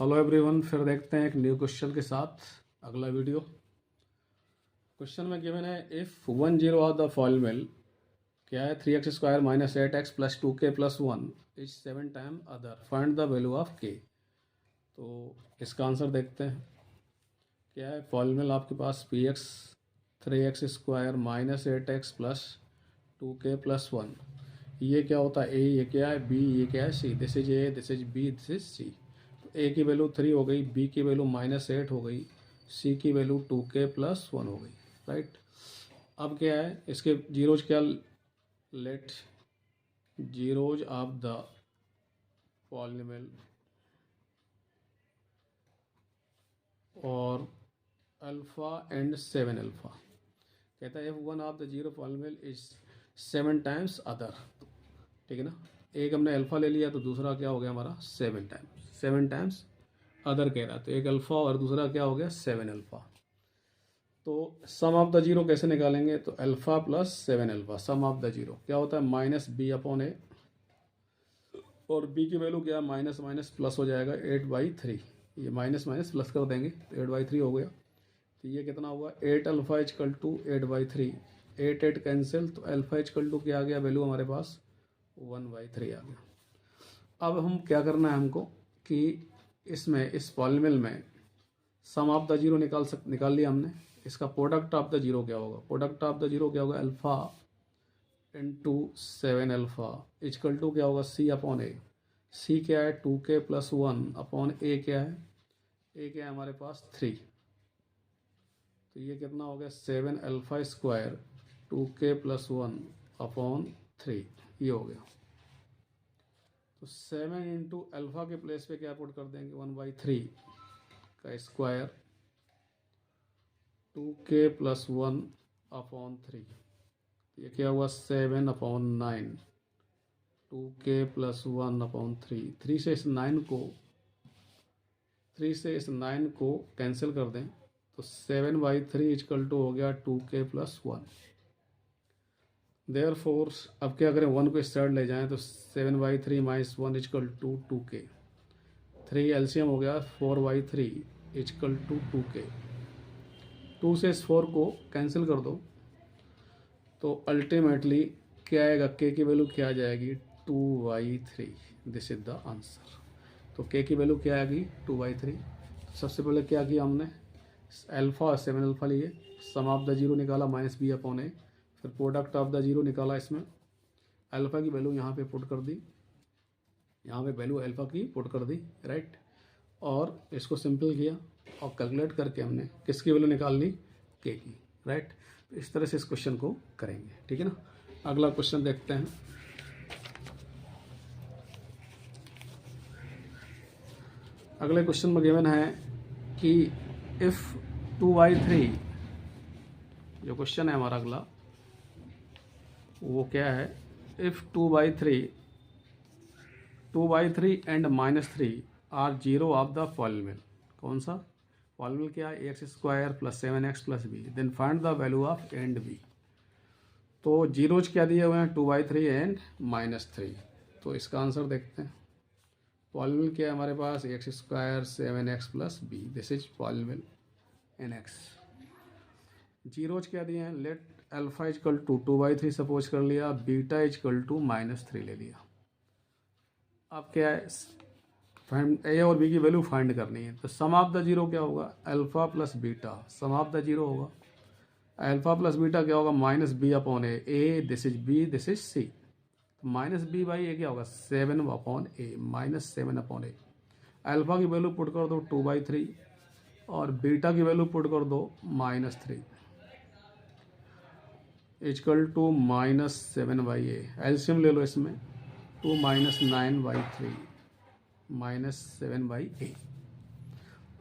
Hello everyone, फिर देखते हैं एक न्यू क्वेश्चन के साथ अगला वीडियो। क्वेश्चन में गिवन है इफ 10 ऑफ द फॉलोइंग क्या है 3x² minus 8x plus 2k plus 1 is 7 time other, find the value of k। तो इसका आंसर देखते हैं। क्या है फॉलोइंग आपके पास px 3x² minus 8x plus 2k plus 1। ये क्या होता है? a ये क्या है, b ये क्या है, c। This is a, this is b, this is c। ए की वैल्यू 3 हो गई, बी की वैल्यू -8 हो गई, सी की वैल्यू 2k प्लस 1 हो गई, राइट। अब क्या है इसके जीरोज, क्या let zeros of the polynomial और अल्फ़ा एंड 7 अल्फ़ा। कहता है if one of the zero polynomial is 7 times other, ठीक है ना। एक हमने अल्फ़ा ले लिया तो दूसरा क्या हो गया हमारा 7 टाइम्स अदर कह रहा है, तो एक अल्फ़ा और दूसरा क्या हो गया 7 अल्फ़ा। तो सम ऑफ द जीरो कैसे निकालेंगे? तो alpha plus 7 alpha, sum of the zero क्या होता है -b/a, और b की वैल्यू क्या माइनस माइनस प्लस हो जाएगा 8/3। ये माइनस माइनस प्लस कर देंगे तो 8/3 हो गया। तो ये कितना हुआ 8 अल्फ़ा इजकल टू 8/3, 8 कैंसिल, तो अल्फ़ा इजकल टू क्या आ गया वैल्यू हमारे पास 1/3 आ गया। अब हम क्या करना है हमको कि इसमें इस पॉलिनोमियल में सम ऑफ द जीरो निकाल लिया हमने। इसका प्रोडक्ट ऑफ द जीरो क्या होगा? प्रोडक्ट ऑफ द जीरो क्या होगा alpha into 7 alpha equal to क्या होगा c/a। c क्या है 2k प्लस 1 अपॉन a क्या है, a क्या है हमारे पास 3। तो ये कितना हो गया 7 alpha square 2k plus 1 upon 3, ये हो गया। तो 7 इंटू अल्फ़ा के प्लेस पे क्या पुट कर देंगे 1/3 का स्क्वायर 2k प्लस 1 अपॉन 3। ये क्या हुआ 7/9, 2k प्लस 1 अपॉन 3। 3 से इस 9 को कैंसिल कर दें तो 7/3 इजकल टू हो गया 2k प्लस 1। देयर फोर्स अब क्या करें 1 को इस साइड ले जाएं तो 7/3 minus 1 is equal to 2k, 3 LCM हो गया 4/3 इजकल टू 2k। 2 से इस 4 को कैंसिल कर दो तो अल्टीमेटली क्या आएगा, k की वैल्यू क्या आ जाएगी 2/3। This is the answer. तो k की वैल्यू क्या आएगी 2/3। तो सबसे पहले क्या किया हमने अल्फ़ा और 7 अल्फ़ा लिए, सम ऑफ द जीरो निकाला -b/a, फिर प्रोडक्ट ऑफ द जीरो निकाला। इसमें अल्फ़ा की वैल्यू यहाँ पे पुट कर दी, यहाँ पे वैल्यू अल्फ़ा की पुट कर दी, राइट। और इसको सिंपल किया और कैलकुलेट करके हमने किसकी वैल्यू निकाल ली k की, राइट। तो इस तरह से इस क्वेश्चन को करेंगे, ठीक है ना। अगला क्वेश्चन देखते हैं। अगले क्वेश्चन में गिवन है कि इफ़ 2/3, जो क्वेश्चन है हमारा अगला वो क्या है, if 2/3 and -3 are zero of the polynomial. कौन सा पॉलिनोमियल? क्या है x² plus 7x plus b, then find the value of and b। तो जीरोज क्या दिए हुए हैं 2/3 एंड -3। तो इसका आंसर देखते हैं। पॉलिनोमियल क्या है हमारे पास x² 7x plus b, this is polynomial nx। Zeros क्या दिए हैं, let alpha equal to 2/3 suppose कर लिया, बीटा इजकल टू -3 ले लिया। अब क्या है फाइंड ए और बी की वैल्यू फाइंड करनी है। तो सम ऑफ द जीरो क्या होगा alpha plus beta, sum of the zero होगा अल्फ़ा प्लस बीटा क्या होगा -b/a, this is b, this is c। -b/a क्या होगा 7/a, -7/a। अल्फ़ा की वैल्यू पुट कर दो 2/3 और बीटा की वैल्यू पुट कर दो -3 इजकल टू -7/a। एलसीएम ले लो इसमें 2 -9/3 -7/a।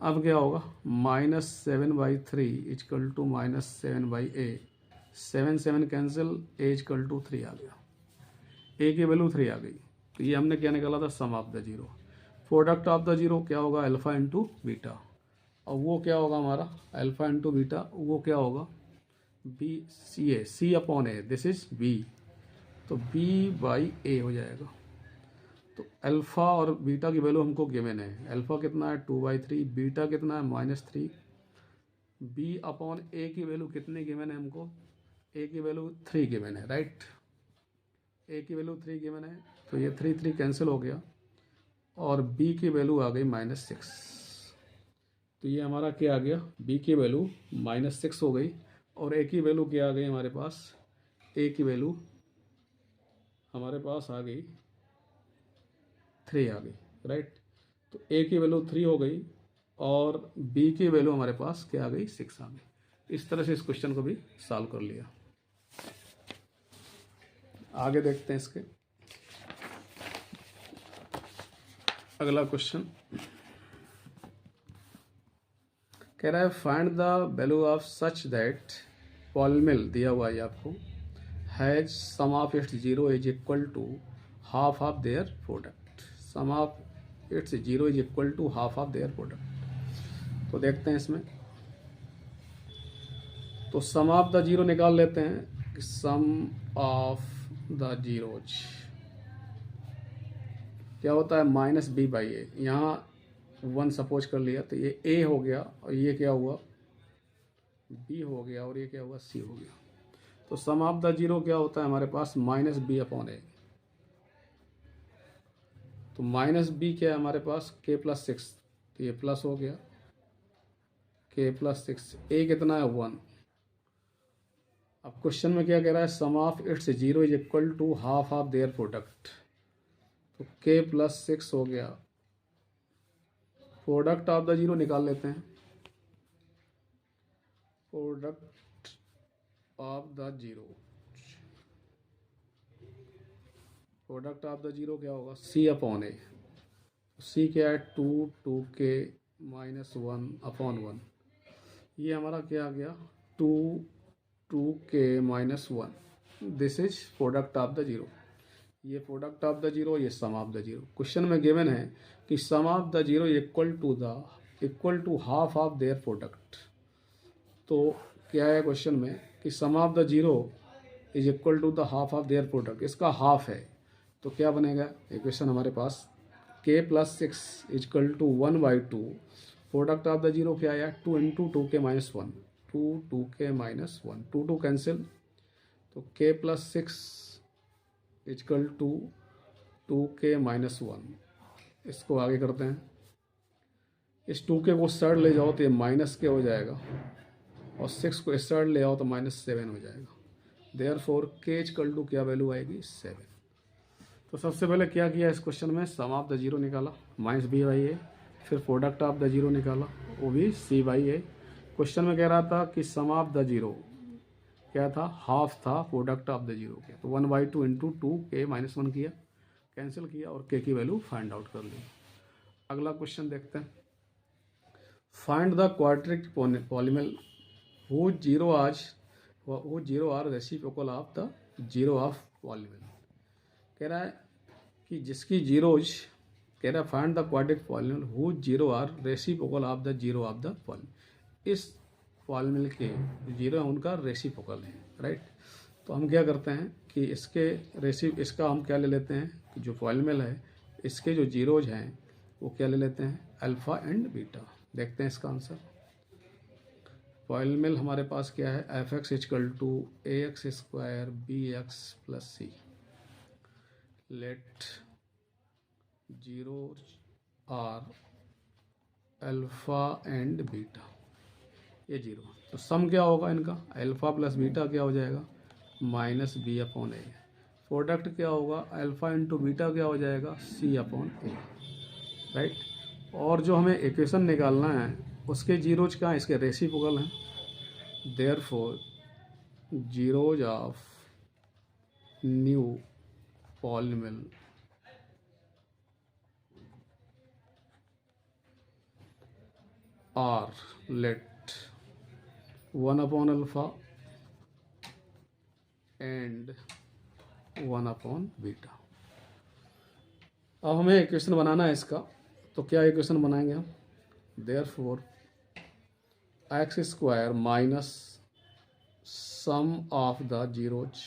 अब क्या होगा -7/3 equal to -7/a, 7 cancel, a equal to 3 आ गया, a की वैल्यू 3 आ गई। तो ये हमने क्या निकाला था sum of the zero. Product of the zero क्या होगा अल्फ़ा इंटू बीटा, और वो क्या होगा हमारा अल्फ़ा इंटू बीटा, वो क्या होगा c/a, दिस इज b, तो b/a हो जाएगा। तो तो अल्फ़ा और बीटा की वैल्यू हमको गिवन है। अल्फ़ा कितना है 2/3, बीटा कितना है -3, बी अपॉन ए की वैल्यू कितनी गिवन है हमको, ए की वैल्यू 3 गिवन है, राइट। ए की वैल्यू 3 गिवन है, तो ये 3 कैंसिल हो गया और बी की वैल्यू आ गई -6। तो ये हमारा क्या आ गया, बी की वैल्यू -6 हो गई और ए की वैल्यू क्या आ गई हमारे पास, ए की वैल्यू हमारे पास आ गई 3 आ गई, राइट। तो ए की वैल्यू 3 हो गई और बी की वैल्यू हमारे पास क्या आ गई, 6 आ गई। इस तरह से इस क्वेश्चन को भी सॉल्व कर लिया। आगे देखते हैं इसके अगला क्वेश्चन। कह रहा है find the value of such that polynomial दिया हुआ है आपको, has sum of its zero is equal to half of their product. Sum of its zero is equal to half of their product. तो देखते हैं इसमें, तो सम ऑफ द जीरो निकाल लेते हैं कि सम ऑफ द जीरोज क्या होता है, -b/a। यहाँ 1 सपोज कर लिया तो ये a हो गया और ये क्या हुआ, b हो गया और ये क्या हुआ, c हो गया। तो सम ऑफ द जीरो क्या होता है हमारे पास, -b/a। तो -b क्या है हमारे पास, k+6, तो ये प्लस हो गया k+6। a कितना है 1। अब क्वेश्चन में क्या कह रहा है, sum of its zero is equal to half of their product. तो k+6 हो गया, प्रोडक्ट ऑफ द जीरो निकाल लेते हैं। Product of the zero, product of the zero क्या होगा, c/a। c क्या है 2k -1/1। ये हमारा क्या आ गया 2k -1। This is product of the zero. ये प्रोडक्ट ऑफ द जीरो, ये sum of the zero. Question में गिवन है कि sum of the zero equal to half of their product. तो क्या है क्वेश्चन में कि sum of the zero is equal to the half of their product, इसका हाफ है। तो क्या बनेगा इक्वेशन हमारे पास, k+6 equal to 1/2। Product of the zero क्या आया 2 × 2k -1, 2k -1, 2 कैंसिल। तो k+6 इक्वल टू 2k -1। इसको आगे करते हैं, इस 2k को साइड ले जाओ तो ये -k हो जाएगा और 6 को इस साइड ले आओ तो -7 हो जाएगा। देयरफॉर k इक्वल टू क्या वैल्यू आएगी 7। तो सबसे पहले क्या किया इस क्वेश्चन में, सम ऑफ द जीरो निकाला -b/a, फिर प्रोडक्ट ऑफ द जीरो निकाला वो भी c/a। क्वेश्चन में कह रहा था कि सम ऑफ द जीरो क्या था, हाफ था प्रोडक्ट ऑफ द जीरो के। तो 1/2 × 2k -1 किया, कैंसिल किया और k की वैल्यू फाइंड आउट कर ली। अगला क्वेश्चन देखते हैं, find the quadratic polynomial whose zero are reciprocal of the zero of polynomial. कह रहा है कि जिसकी जीरोज, कह रहा है find the quadratic polynomial whose zero are reciprocal of the zero of the polynomial. इस पॉलिनोमियल के जीरो है उनका रेसिप्रोकल है, राइट। तो हम क्या करते हैं कि इसका हम क्या ले लेते हैं कि जो पॉलिनोमियल है इसके जो जीरोज हैं वो क्या ले लेते हैं, अल्फा एंड बीटा। देखते हैं इसका आंसर। पॉलिनोमियल हमारे पास क्या है, f(x) equal to ax² bx + c। Let zero are alpha and beta, ये जीरो। तो सम क्या होगा इनका, अल्फा प्लस बीटा क्या हो जाएगा -b/a। प्रोडक्ट क्या होगा, अल्फा इंटू बीटा क्या हो जाएगा c/a, राइट। और जो हमें इक्वेशन निकालना है उसके जीरोज क्या, इसके रेसिप्रोकल हैं। Therefore zeros of new polynomial are let 1/अल्फा एंड 1/बीटा। अब हमें इक्वेशन बनाना है इसका, तो क्या इक्वेशन बनाएंगे हम, therefore x² minus sum of the zeros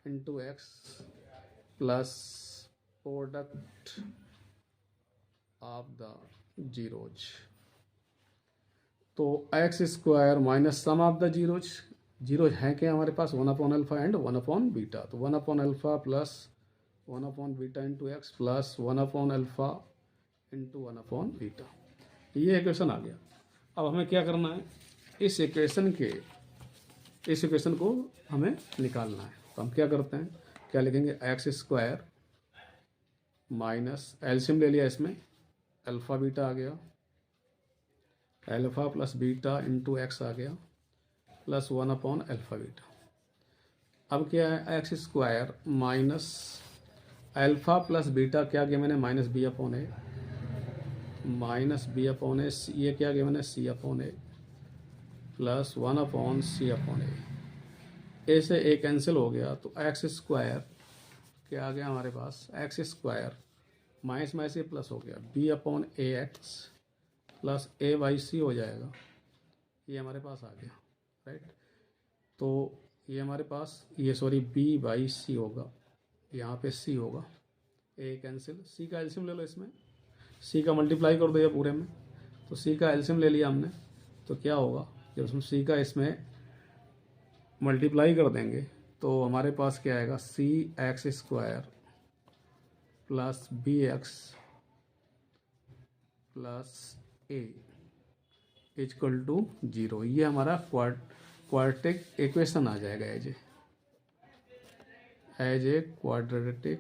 into x plus product of the zeros, तो x square minus sum of the zeros, zeros हैं क्या हमारे पास 1/अल्फा एंड 1/बीटा, तो 1/अल्फा प्लस 1/बीटा इंटू एक्स प्लस 1/अल्फा इंटू 1/बीटा, ये इक्वेशन आ गया। अब हमें क्या करना है, इस इक्वेशन को हमें निकालना है। तो हम क्या करते हैं, क्या लिखेंगे, एक्स स्क्वायर माइनस एलसीएम ले लिया इसमें, अल्फा बीटा आ गया, alpha plus beta into x आ गया प्लस 1/अल्फा बीटा। अब क्या है, x square minus alpha plus beta क्या किया मैंने, माइनस बी अपॉन ए, ये क्या किया मैंने, सी अपॉन ए प्लस 1/c/a। ए से ए कैंसिल हो गया, तो एक्स स्क्वायर क्या आ गया हमारे पास, एक्स स्क्वायर माइनस में से प्लस हो गया, b upon a x plus a by c हो जाएगा, ये हमारे पास आ गया, राइट। तो ये हमारे पास बी बाई सी होगा, यहाँ पे सी होगा, ए कैंसिल, सी का एलसीएम ले लो, इसमें सी का मल्टीप्लाई कर दो ये पूरे में, तो सी का एलसीएम ले लिया हमने, तो क्या होगा, जब हम सी का इसमें मल्टीप्लाई कर देंगे तो हमारे पास क्या आएगा, c x square plus b x plus a equal to 0। ये हमारा क्वाड्रेटिक इक्वेशन आ जाएगा, एज ए क्वाड्रेटिक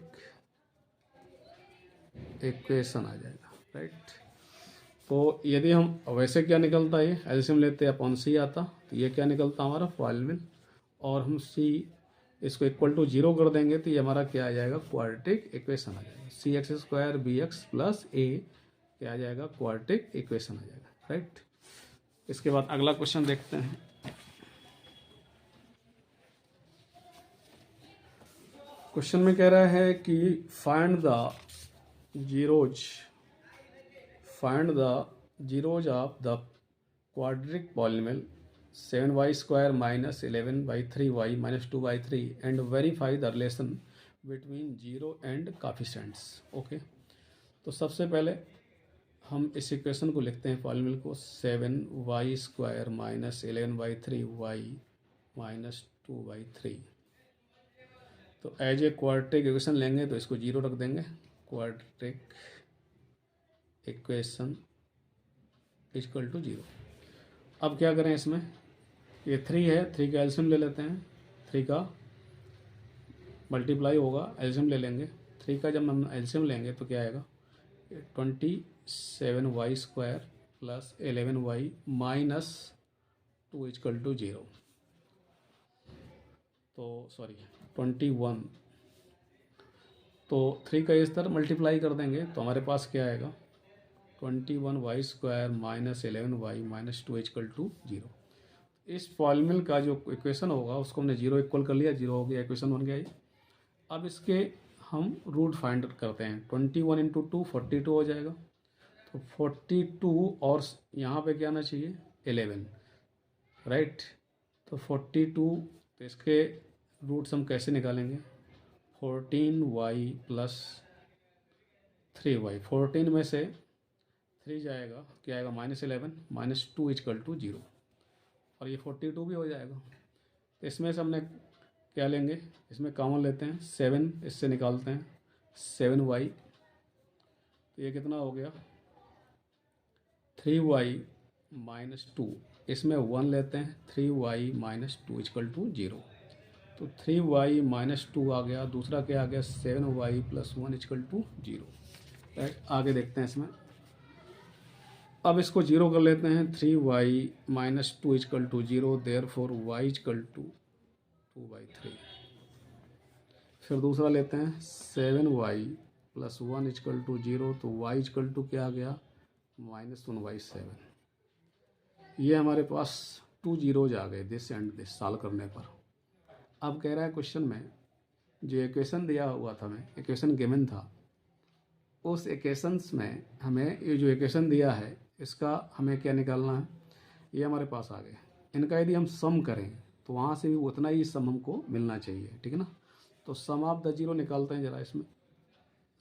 इक्वेशन आ जाएगा, राइट। तो यदि हम वैसे क्या निकलता है, एलसीएम लेते हैं अपॉन सी आता, तो ये क्या निकलता हमारा पॉलिनोमियल, और हम सी इसको इक्वल टू 0 कर देंगे तो ये हमारा क्या आ जाएगा, क्वाड्रेटिक इक्वेशन आ जाएगा, c x square b x plus a क्या आ जाएगा, क्वाड्रेटिक इक्वेशन आ जाएगा, राइट। इसके बाद अगला क्वेश्चन देखते हैं। क्वेश्चन में कह रहा है कि find the zeros of the quadratic polynomial 7y² minus 11/3y minus 2/3 and verify the relation between 0 and coefficients. Okay, तो सबसे पहले हम इस इक्वेशन को लिखते हैं, पॉलिनोमियल को, 7y² माइनस 11/3y माइनस 2/3। तो एज ए क्वाड्रेटिक इक्वेशन लेंगे तो इसको 0 रख देंगे, क्वाड्रेटिक इक्वेशन इक्वल टू 0। अब क्या करें, इसमें ये 3 है, 3 का एलसीएम ले लेते हैं, 3 का मल्टीप्लाई होगा, एलसीएम ले लेंगे, 3 का जब हम एलसीएम लेंगे तो क्या आएगा, 27y² plus 11y minus 2 equal to 0। तो 21, तो 3 का इस तरह मल्टीप्लाई कर देंगे तो हमारे पास क्या आएगा, 21y² minus 11y minus 2 equal to 0। इस पॉलिनोमियल का जो इक्वेशन होगा उसको हमने 0 इक्वल कर लिया, 0 हो गया, इक्वेशन बन गया ये। अब इसके हम रूट फाइंड करते हैं, 21 इंटू 2 42 हो जाएगा, तो 42 और यहाँ पे क्या आना चाहिए, 11, राइट। तो 42, तो इसके रूट्स हम कैसे निकालेंगे, 14y प्लस 3y, 14 में से 3 जाएगा, क्या आएगा, -11 माइनस 2 इक्वल टू 0, और ये 42 भी हो जाएगा। तो इसमें से हमने क्या लेंगे, इसमें कॉमन लेते हैं, 7 इससे निकालते हैं, 7y, तो ये कितना हो गया, 3y माइनस 2, इसमें 1 लेते हैं, 3y माइनस 2 इक्वल टू 0। तो 3y माइनस 2 आ गया, दूसरा क्या आ गया, 7y plus 1 equal to 0, right. आगे देखते हैं इसमें, अब इसको 0 कर लेते हैं, 3y minus 2 equal to 0, therefore y equal to 2/3। फिर दूसरा लेते हैं, 7y प्लस 1 इक्वल टू 0, तो y इक्वल टू क्या आ गया, -1/7। ये हमारे पास 2 जीरोज आ गए दिस एंड दिस सॉल्व करने पर। अब कह रहा है क्वेश्चन में जो इक्वेशन दिया हुआ था, हमें इक्वेशन गिवन था, उस इक्वेशंस में हमें ये जो इक्वेशन दिया है इसका हमें क्या निकालना है, ये हमारे पास आ गए। इनका यदि हम सम करें तो वहाँ से भी उतना ही सम हमको मिलना चाहिए, ठीक है ना। तो सम ऑफ द जीरो निकालते हैं ज़रा इसमें,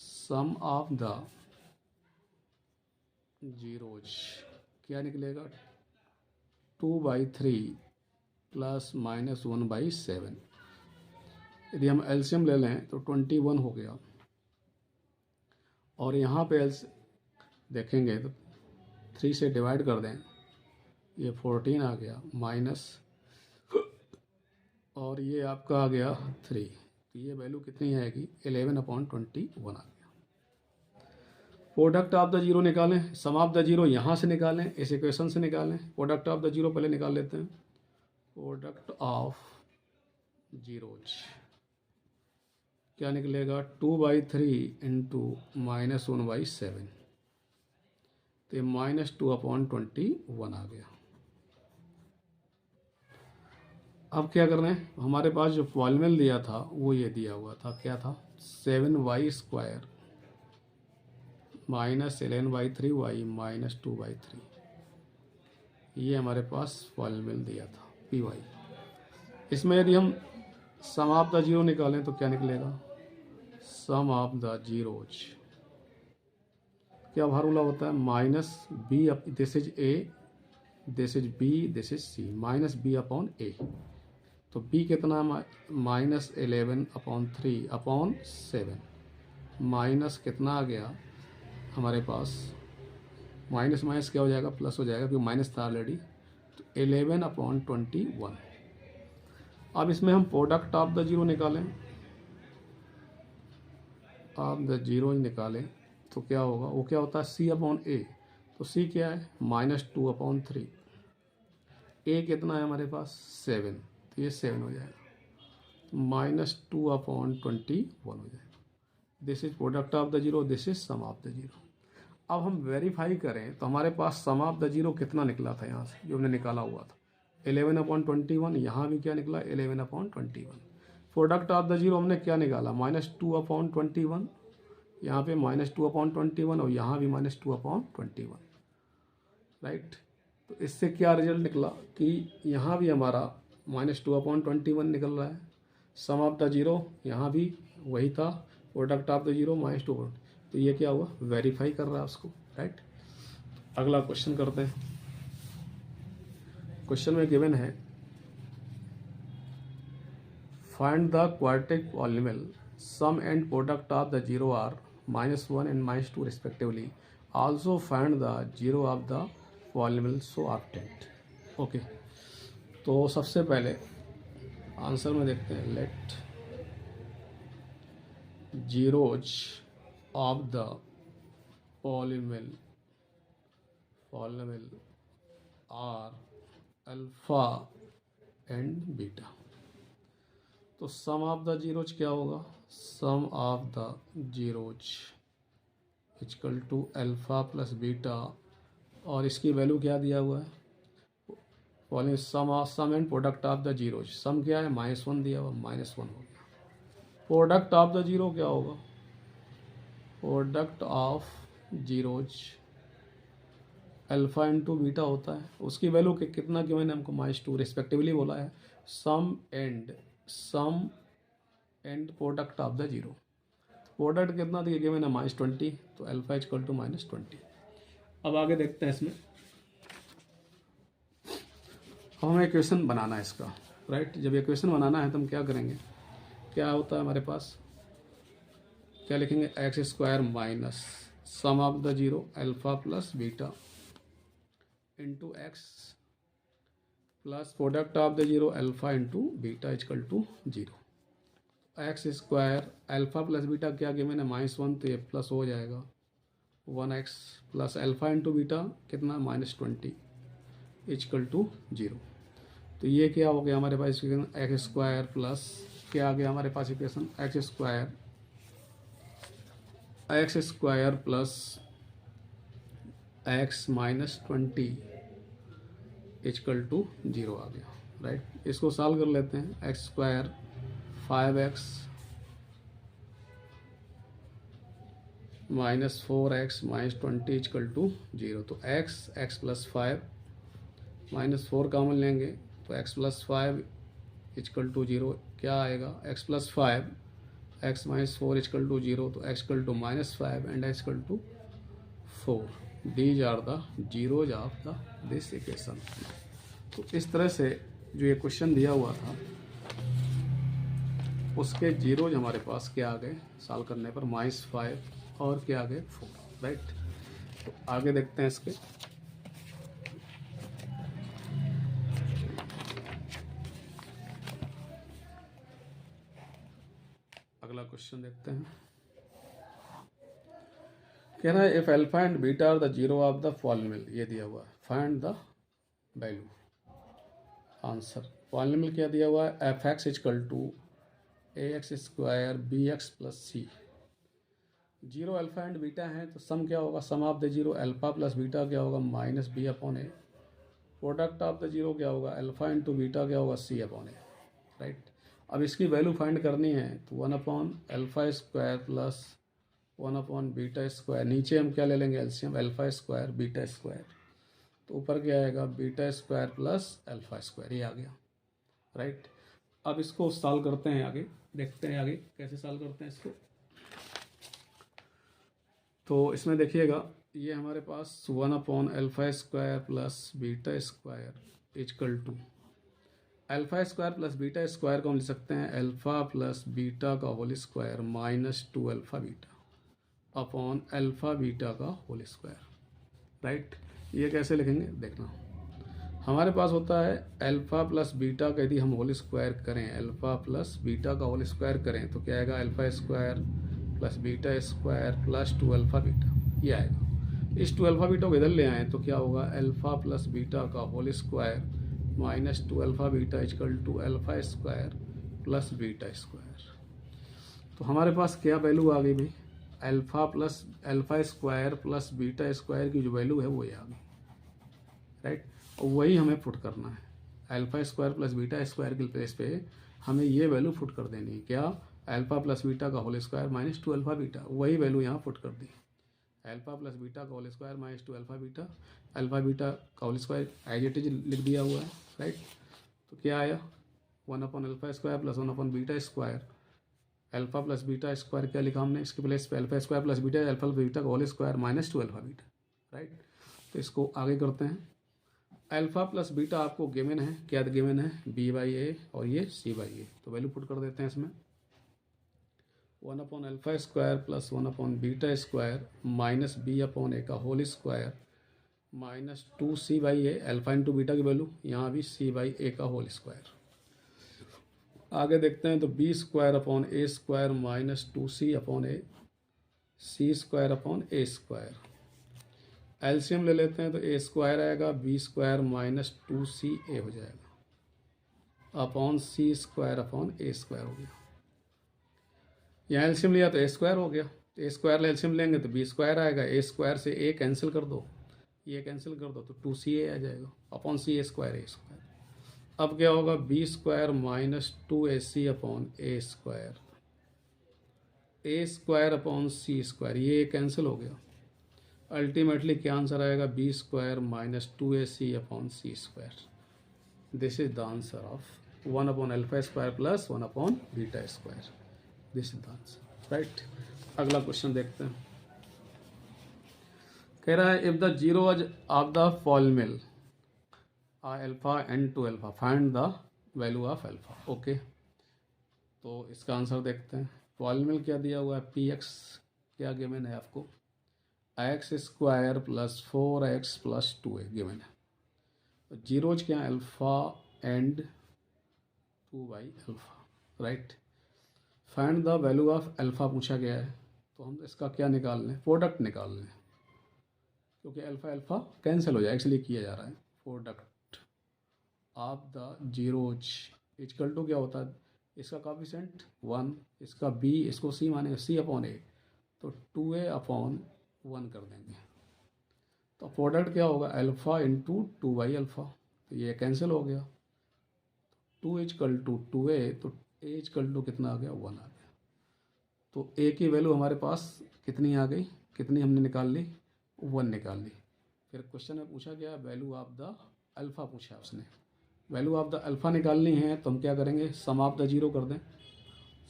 सम ऑफ द जीरोज क्या निकलेगा 2/3 प्लस -1/7। यदि हम एलसीएम ले लें तो 21 हो गया, और यहाँ पे देखेंगे तो 3 से डिवाइड कर दें, ये 14 आ गया माइनस, और ये आपका आ गया 3, तो ये वैल्यू कितनी आएगी 11/21 आ गया। प्रोडक्ट ऑफ द जीरो निकालें, सम ऑफ द जीरो यहाँ से निकालें, इस इक्वेशन से निकालें। प्रोडक्ट ऑफ द जीरो पहले निकाल लेते हैं। प्रोडक्ट ऑफ जीरोज क्या निकलेगा 2/3 इंटू -1/7, तो -2/21 आ गया। अब क्या कर रहे हैं, हमारे पास जो पॉलिनोमियल दिया था वो ये दिया हुआ था, क्या था 7y² -11/3y -2/3, ये हमारे पास पॉलिनोमियल दिया था py। इसमें यदि हम सम ऑफ द जीरो निकालें तो क्या निकलेगा, सम ऑफ द जीरोज क्या फार्मूला होता है, -b, this is a, this is b, this is c, -b/a। तो b कितना है -11/3/7, माइनस कितना आ गया हमारे पास, माइनस माइनस क्या हो जाएगा, प्लस हो जाएगा, क्योंकि माइनस था ऑलरेडी, तो 11/21। अब इसमें हम प्रोडक्ट ऑफ द जीरो निकालें, ऑफ द जीरो निकालें तो क्या होगा, वो क्या होता है c/a, तो c क्या है -2/3, a कितना है हमारे पास 7, तो ये 7 हो जाएगा, -2/21 हो जाएगा। This is product of the zero, this is sum of the zero. अब हम वेरीफाई करें तो हमारे पास सम ऑफ द जीरो कितना निकला था, यहाँ से जो हमने निकाला हुआ था 11/21, यहाँ भी क्या निकला 11/21। प्रोडक्ट ऑफ द जीरो हमने क्या निकाला -2/21, यहाँ पे -2/21 और यहाँ भी -2/21, राइट। तो इससे क्या रिजल्ट निकला कि यहाँ भी हमारा -2/21 निकल रहा है, सम ऑफ द जीरो यहाँ भी वही था, प्रोडक्ट ऑफ द जीरो -2, तो ये क्या हुआ वेरीफाई कर रहा है उसको, राइट। अगला क्वेश्चन करते हैं। क्वेश्चन में गिवन है find the quadratic polynomial sum and product of the zero are -1 and -2 respectively, also find the zero of the polynomial so obtained। Okay, तो सबसे पहले आंसर में देखते हैं, let zeros of the polynomial are alpha and beta. तो sum of the zeros क्या होगा, sum of the zeros equal to alpha plus beta, और इसकी वैल्यू क्या दिया हुआ है, sum and product of the zeros, sum क्या है -1 दिया हुआ, -1 हो गया। प्रोडक्ट ऑफ द जीरो क्या होगा, product of zeros alpha into beta होता है, उसकी वैल्यू कितना क्यों मैंने हमको -2 रिस्पेक्टिवली बोला है। Sum and product of the zero, product कितना दिया गया मैंने -20, तो अल्फा इक्वल टू -20। अब आगे देखते हैं इसमें, अब हमें इक्वेशन बनाना है इसका, राइट। जब इक्वेशन बनाना है तो हम क्या करेंगे, क्या होता है हमारे पास, क्या लिखेंगे x² minus sum of the zero alpha plus beta into x plus product of the zero alpha into beta equal to 0। x² alpha plus beta क्या किया मैंने -1, तो ये प्लस हो जाएगा 1x plus alpha into beta कितना -20 equal to 0। तो ये क्या हो गया हमारे पास x² प्लस क्या आ गया हमारे पास equation x² plus x -20 equal to 0 आ गया, राइट। इसको सॉल्व कर लेते हैं, x² 5x -4x -20 equal to 0। तो x प्लस 5 -4 कॉमन लेंगे तो x प्लस 5 इक्वल टू 0 क्या आएगा, x plus 5 x minus 4 equal to 0, तो x equal to -5 and x equal to 4. These are the zeros of this equation. तो इस तरह से जो ये क्वेश्चन दिया हुआ था उसके जीरोज हमारे पास क्या आ गए सॉल्व करने पर, -5 और क्या आ गए 4, राइट. तो आगे देखते हैं इसके. अगला क्वेश्चन देखते हैं. कह रहा है if alpha and beta are the zero of the polynomial, ये दिया हुआ है, find the value. Answer polynomial क्या दिया हुआ है, f x equal to a x square b x plus c. Zero alpha and beta है तो सम क्या होगा, sum of the zero alpha plus beta क्या होगा minus b upon a. Product of the zero क्या होगा, alpha into beta क्या होगा सी अपॉन ए, राइट. अब इसकी वैल्यू फाइंड करनी है तो 1 upon alpha square plus 1 upon beta square. नीचे हम क्या ले लेंगे LCM, alpha square beta square, तो ऊपर क्या आएगा beta square plus alpha square, ये आ गया, राइट. अब इसको सॉल्व करते हैं, आगे देखते हैं आगे कैसे सॉल्व करते हैं इसको. तो इसमें देखिएगा ये हमारे पास 1 upon alpha square plus beta square equal to alpha square plus beta square को हम लिख सकते हैं अल्फा प्लस बीटा का whole square minus 2 alpha beta upon alpha beta का होल स्क्वायर, राइट. ये कैसे लिखेंगे देखना. हमारे पास होता है अल्फा प्लस बीटा का यदि हम होल स्क्वायर करें, अल्फा प्लस बीटा का होल स्क्वायर करें तो क्या आएगा, alpha square plus beta square plus 2 alpha beta, ये आएगा. इस 2 अल्फा बीटा को इधर ले आएँ तो क्या होगा, अल्फा प्लस बीटा का whole square minus 2 alpha beta equal to alpha square plus beta square. तो हमारे पास क्या वैल्यू आ गई भाई, alpha square plus beta square की जो वैल्यू है वो ये आ गई, राइट. और वही हमें पुट करना है, alpha square plus beta square के प्लेस पे हमें ये वैल्यू पुट कर देनी है, क्या, अल्फा प्लस बीटा का whole square minus 2 alpha beta, वही वैल्यू यहाँ पुट कर दी. अल्फा प्लस बीटा का whole square minus 2 alpha beta का whole square as it is लिख दिया हुआ है, राइट. तो क्या आया 1 upon alpha square plus 1 upon beta square. Alpha plus beta square क्या लिखा हमने इसके प्लेस पे, alpha square plus beta, alpha plus beta का whole square minus 2 alpha beta, right. तो इसको आगे करते हैं. अल्फा प्लस बीटा आपको गिवन है, क्या गिवन है, बी बाई ए और ये सी बाई ए. तो वैल्यू पुट कर देते हैं इसमें, 1 upon alpha square plus 1 upon beta square minus b upon a का whole square minus 2 by a, alpha into beta की वैल्यू यहाँ भी सी बाई ए का होल स्क्वायर. आगे देखते हैं तो B square upon a square minus 2c upon A, C square upon a square. LCM ले लेते हैं तो ए स्क्वायर आएगा, बी स्क्वायर माइनस 2ca हो जाएगा upon c square upon a square हो गया. यहाँ एलसीएम लिया तो ए स्क्वायर हो गया, ए स्क्वायर एलसीएम लेंगे तो बी स्क्वायर आएगा, ए स्क्वायर से ए कैंसिल कर दो, ये कैंसिल कर दो तो 2ca आ जाएगा अपॉन सी ए स्क्वायर. अब क्या होगा, b square minus 2ac upon a square upon c square, ये कैंसिल हो गया. अल्टीमेटली क्या आंसर आएगा, b square minus 2ac upon c square. This is the answer of 1 upon alpha square plus 1 upon beta square. This is the answer, right. अगला question देखते हैं. कह रहा है if the zero of the polynomial alpha and 2 alpha find the value of alpha. Okay, तो इसका answer देखते हैं. पॉलिनोमियल क्या दिया हुआ है, पी एक्स क्या गिवन है आपको, x square plus 4x plus 2a given है. जीरोज क्या है, alpha and 2 by alpha, right. Find the value of alpha पूछा गया है तो हम इसका क्या निकाल लें, प्रोडक्ट निकाल लें, क्योंकि अल्फा अल्फा कैंसिल हो जाए इसलिए किया जा रहा है. Product of the zeros equal to क्या होता है, इसका कोएफिशिएंट 1, इसका b, इसको c मानेंगे, c अपॉन ए, तो 2a अपॉन 1 कर देंगे. तो प्रोडक्ट क्या होगा, अल्फा इंटू 2 बाई अल्फा, तो ये कैंसिल हो गया. 2 इक्वल टू 2a, तो a इक्वल टू कितना आ गया, 1 आ गया. तो a की वैल्यू हमारे पास कितनी आ गई, कितनी हमने निकाल ली, 1 निकाल ली. फिर क्वेश्चन में पूछा गया वैल्यू ऑफ द अल्फा पूछा उसने, वैल्यू ऑफ द अल्फा निकालनी है तो हम क्या करेंगे, सम ऑफ द जीरो कर दें.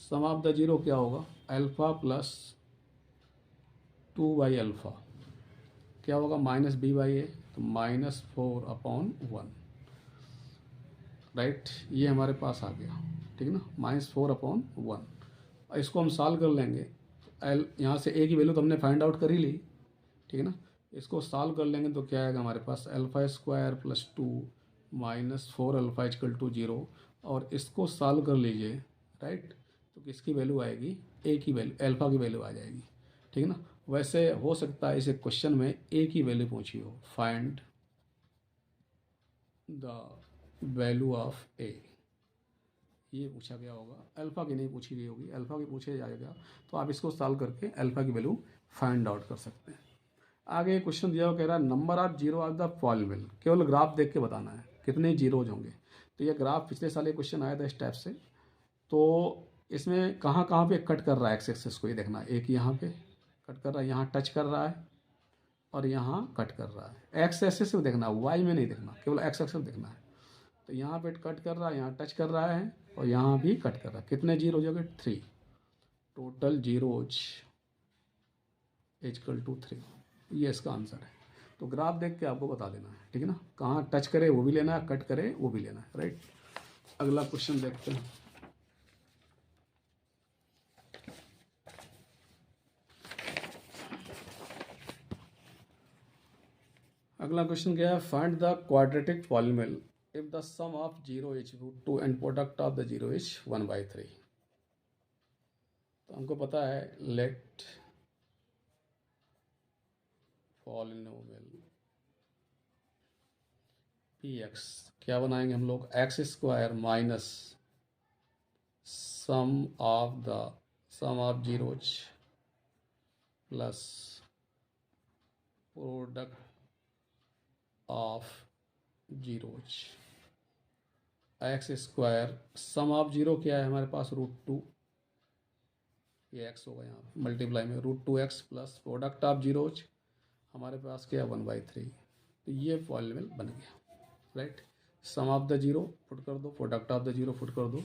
सम ऑफ द जीरो क्या होगा, अल्फ़ा प्लस 2/α क्या होगा, -b/a, तो -4/1, राइट। ये हमारे पास आ गया, ठीक है ना, -4/1। इसको हम सॉल्व कर लेंगे, एल यहाँ से ए की वैल्यू तो हमने फाइंड आउट कर ही ली, ठीक है ना। इसको सॉल्व कर लेंगे तो क्या आएगा हमारे पास, α² + 2 -4α = 0। और इसको सॉल्व कर लीजिए, राइट, तो किसकी वैल्यू आएगी, ए की वैल्यू, अल्फ़ा की वैल्यू आ जाएगी, ठीक है ना। वैसे हो सकता है इसे क्वेश्चन में ए की वैल्यू पूछी हो, फाइंड द वैल्यू ऑफ ए, ये पूछा गया होगा, अल्फ़ा की नहीं पूछी गई होगी। अल्फ़ा की पूछे जाएगा तो आप इसको सॉल्व करके अल्फ़ा की वैल्यू फाइंड आउट कर सकते हैं। आगे क्वेश्चन दिया हुआ कह रहा है number of zero of the polynomial, केवल ग्राफ देख के बताना है कितने जीरोज होंगे। तो ये ग्राफ पिछले साल ये क्वेश्चन आया था इस टाइप से। तो इसमें कहाँ कहाँ पे कट कर रहा है एक्स एक्सिस को, ये देखना, एक यहाँ पे कट कर रहा है, यहाँ टच कर रहा है, और यहाँ कट कर रहा है। एक्स एक्सिस में देखना, वाई में नहीं देखना, केवल एक्स एक्सिस देखना है। तो यहाँ पे कट कर रहा है, यहाँ टच कर रहा है, और यहाँ भी कट कर रहा है। कितने जीरो हो जाएंगे, 3, टोटल जीरोज = 3। ये इसका आंसर है। तो ग्राफ देख के आपको बता देना है, ठीक है ना, कहाँ टच करे वो भी लेना है, कट करे वो भी लेना है, राइट। अगला क्वेश्चन देखते हैं। अगला क्वेश्चन क्या है, find the quadratic polynomial if the sum of zero is √2 and product of the zero is 1/3। तो हमको पता है लेट पॉलिनोमियल px क्या बनाएंगे हम लोग, x² - sum of zeros plus product of zeros. x², sum of zero क्या है हमारे पास, √2, ये x होगा यहाँ मल्टीप्लाई में, √2x plus product of zeros हमारे पास क्या है 1/3। तो ये पॉलिनोमियल बन गया, right. Sum of the zero put कर दो, product of the zero put कर दो,